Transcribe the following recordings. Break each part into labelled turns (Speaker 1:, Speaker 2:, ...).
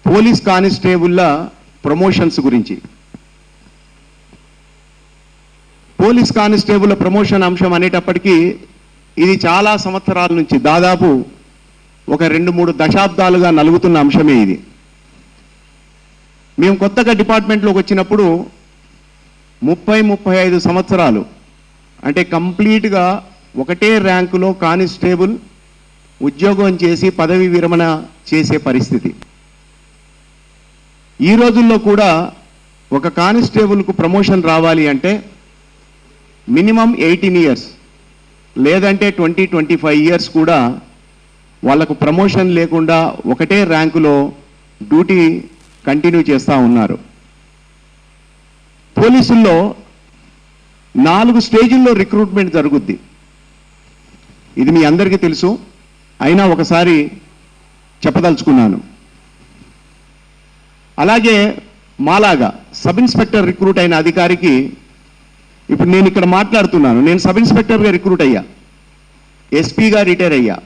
Speaker 1: Police కానిస్టేబుల్ల promotions గురించి. Police constable promotion అంశం అనేటప్పటికీ ఇది చాలా సంవత్సరాల నుంచి, దాదాపు ఒక 2-3 దశాబ్దాలుగా నలుగుతున్న అంశమే ఇది. మేము కొత్తగా డిపార్ట్మెంట్లోకి వచ్చినప్పుడు 30-35 సంవత్సరాలు అంటే కంప్లీట్గా ఒకటే ర్యాంకులో కానిస్టేబుల్ ఉద్యోగం చేసి పదవి విరమణ చేసే పరిస్థితి. ఈ రోజుల్లో కూడా ఒక కానిస్టేబుల్కు ప్రమోషన్ రావాలి అంటే మినిమం 18 ఇయర్స్ లేదంటే 20-25 ఇయర్స్ కూడా వాళ్ళకు ప్రమోషన్ లేకుండా ఒకటే ర్యాంకులో డ్యూటీ కంటిన్యూ చేస్తూ ఉన్నారు. పోలీసుల్లో 4 స్టేజుల్లో రిక్రూట్మెంట్ జరుగుద్ది. ఇది మీ అందరికీ తెలుసు, అయినా ఒకసారి చెప్పదలుచుకున్నాను. అలాగే మాలాగా సబ్ ఇన్స్పెక్టర్ రిక్రూట్ అయిన అధికారికి ఇప్పుడు నేను ఇక్కడ మాట్లాడుతున్నాను. నేను సబ్ ఇన్స్పెక్టర్గా రిక్రూట్ అయ్యా, ఎస్పీగా రిటైర్ అయ్యా.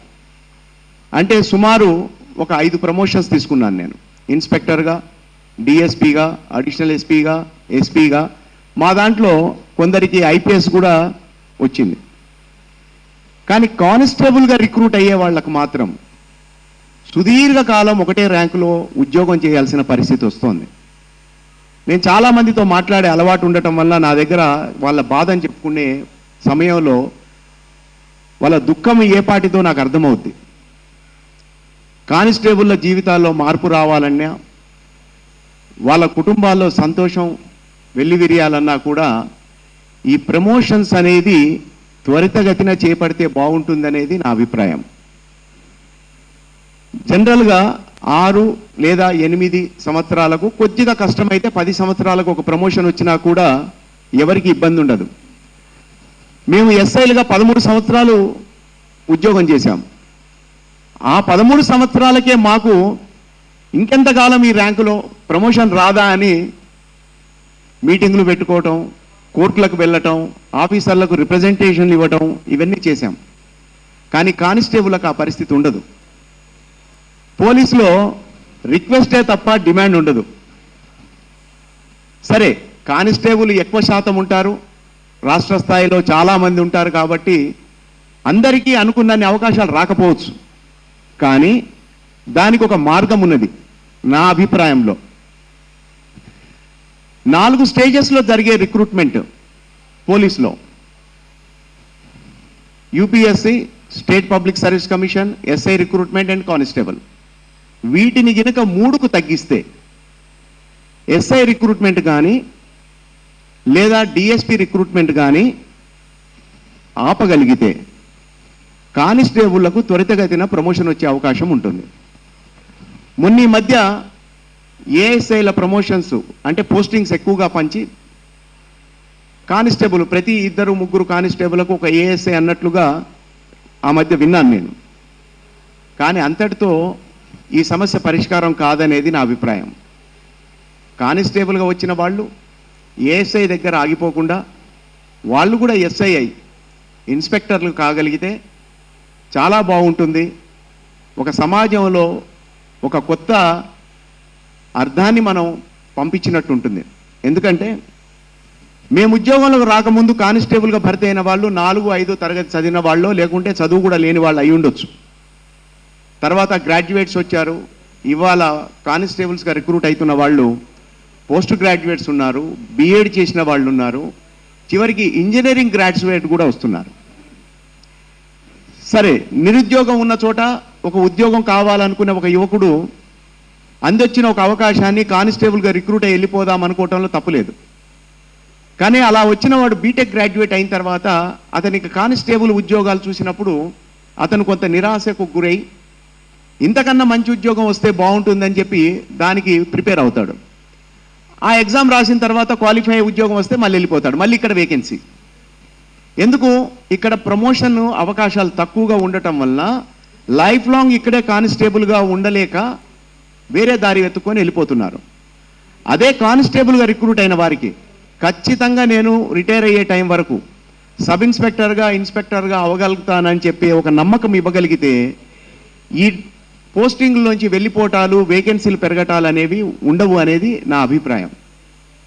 Speaker 1: అంటే సుమారు ఒక 5 ప్రమోషన్స్ తీసుకున్నాను నేను. ఇన్స్పెక్టర్గా, డిఎస్పీగా, అడిషనల్ ఎస్పీగా, ఎస్పీగా. మా దాంట్లో కొందరికి ఐపీఎస్ కూడా వచ్చింది. కానీ కానిస్టేబుల్గా రిక్రూట్ అయ్యే వాళ్ళకు మాత్రం సుదీర్ఘకాలం ఒకటే ర్యాంకులో ఉద్యోగం చేయాల్సిన పరిస్థితి వస్తోంది. నేను చాలామందితో మాట్లాడే అలవాటు ఉండటం వల్ల నా దగ్గర వాళ్ళ బాధని చెప్పుకునే సమయంలో వాళ్ళ దుఃఖం ఏ పాటితో నాకు అర్థమవుద్ది. కానిస్టేబుల్ల జీవితాల్లో మార్పు రావాలన్నా, వాళ్ళ కుటుంబాల్లో సంతోషం వెల్లివిరియాలన్నా కూడా ఈ ప్రమోషన్స్ అనేది త్వరితగతిన చేపడితే బాగుంటుందనేది నా అభిప్రాయం. జనరల్గా 6 లేదా 8 సంవత్సరాలకు, కొద్దిగా కష్టమైతే 10 సంవత్సరాలకు ఒక ప్రమోషన్ వచ్చినా కూడా ఎవరికి ఇబ్బంది ఉండదు. మేము ఎస్ఐలుగా 13 సంవత్సరాలు ఉద్యోగం చేశాం. ఆ 13 సంవత్సరాలకే మాకు ఇంకెంతకాలం ఈ ర్యాంకులో ప్రమోషన్ రాదా అని మీటింగులు పెట్టుకోవటం, కోర్టులకు వెళ్ళటం, ఆఫీసర్లకు రిప్రజెంటేషన్లు ఇవ్వటం, ఇవన్నీ చేశాం. కానీ కానిస్టేబుల్కి ఆ పరిస్థితి ఉండదు. పోలీసులో రిక్వెస్టే తప్ప డిమాండ్ ఉండదు. సరే, కానిస్టేబుల్ ఎక్కువ శాతం ఉంటారు, రాష్ట్ర స్థాయిలో చాలామంది ఉంటారు కాబట్టి అందరికీ అనుకున్నన్ని అవకాశాలు రాకపోవచ్చు. కానీ దానికి ఒక మార్గం ఉన్నది నా అభిప్రాయంలో. 4 స్టేజెస్లో జరిగే రిక్రూట్మెంట్ పోలీసులో: UPSC, state public service commission, SI recruitment and constable. వీటిని గినక 3కు తగ్గిస్తే, ఎస్ఐ రిక్రూట్మెంట్ కానీ లేదా డిఎస్పీ రిక్రూట్మెంట్ కానీ ఆపగలిగితే కానిస్టేబుళ్లకు త్వరితగతిన ప్రమోషన్ వచ్చే అవకాశం ఉంటుంది. మొన్న ఈ మధ్య ఏఎస్ఐల ప్రమోషన్స్ అంటే పోస్టింగ్స్ ఎక్కువగా పంచి కానిస్టేబుల్ ప్రతి 2-3 కానిస్టేబుల్కు ఒక ఏఎస్ఐ అన్నట్లుగా ఆ మధ్య విన్నాను నేను. కానీ అంతటితో ఈ సమస్య పరిష్కారం కాదనేది నా అభిప్రాయం. కానిస్టేబుల్గా వచ్చిన వాళ్ళు ఏఎస్ఐ దగ్గర ఆగిపోకుండా వాళ్ళు కూడా ఎస్ఐ అయి ఇన్స్పెక్టర్లు కాగలిగితే చాలా బాగుంటుంది. ఒక సమాజంలో ఒక కొత్త అర్థాన్ని మనం పంపించినట్టు ఉంటుంది. ఎందుకంటే మేము ఉద్యోగంలోకి రాకముందు కానిస్టేబుల్గా భర్తీ అయిన వాళ్ళు 4-5 తరగతి చదివిన వాళ్ళు, లేకుంటే చదువు కూడా లేని వాళ్ళు అయి ఉండొచ్చు. తర్వాత గ్రాడ్యుయేట్స్ వచ్చారు. ఇవాళ కానిస్టేబుల్స్గా రిక్రూట్ అవుతున్న వాళ్ళు పోస్ట్ గ్రాడ్యుయేట్స్ ఉన్నారు, బీఎడ్ చేసిన వాళ్ళు ఉన్నారు, చివరికి ఇంజనీరింగ్ గ్రాడ్యుయేట్ కూడా వస్తున్నారు. సరే, నిరుద్యోగం ఉన్న చోట ఒక ఉద్యోగం కావాలనుకునే ఒక యువకుడు అందొచ్చిన ఒక అవకాశాన్ని కానిస్టేబుల్గా రిక్రూట్ అయ్యి వెళ్ళిపోదాం అనుకోవటంలో తప్పులేదు. కానీ అలా వచ్చిన వాడు బీటెక్ గ్రాడ్యుయేట్ అయిన తర్వాత అతనికి కానిస్టేబుల్ ఉద్యోగాలు చూసినప్పుడు అతను కొంత నిరాశకు గురై ఇంతకన్నా మంచి ఉద్యోగం వస్తే బాగుంటుందని చెప్పి దానికి ప్రిపేర్ అవుతాడు. ఆ ఎగ్జామ్ రాసిన తర్వాత క్వాలిఫై ఉద్యోగం వస్తే మళ్ళీ వెళ్ళిపోతాడు. మళ్ళీ ఇక్కడ వేకెన్సీ. ఎందుకు? ఇక్కడ ప్రమోషన్ అవకాశాలు తక్కువగా ఉండటం వల్ల లైఫ్ లాంగ్ ఇక్కడే కానిస్టేబుల్గా ఉండలేక వేరే దారి వెతుక్కొని వెళ్ళిపోతున్నారు. అదే కానిస్టేబుల్గా రిక్రూట్ అయిన వారికి ఖచ్చితంగా నేను రిటైర్ అయ్యే టైం వరకు సబ్ ఇన్స్పెక్టర్గా, ఇన్స్పెక్టర్గా అవగలుగుతానని చెప్పి ఒక నమ్మకం ఇవ్వగలిగితే ఈ పోస్టింగ్లోంచి వెళ్ళిపోవటాలు వేకెన్సీలు పెరగటాలు అనేవి ఉండవు అనేది నా అభిప్రాయం.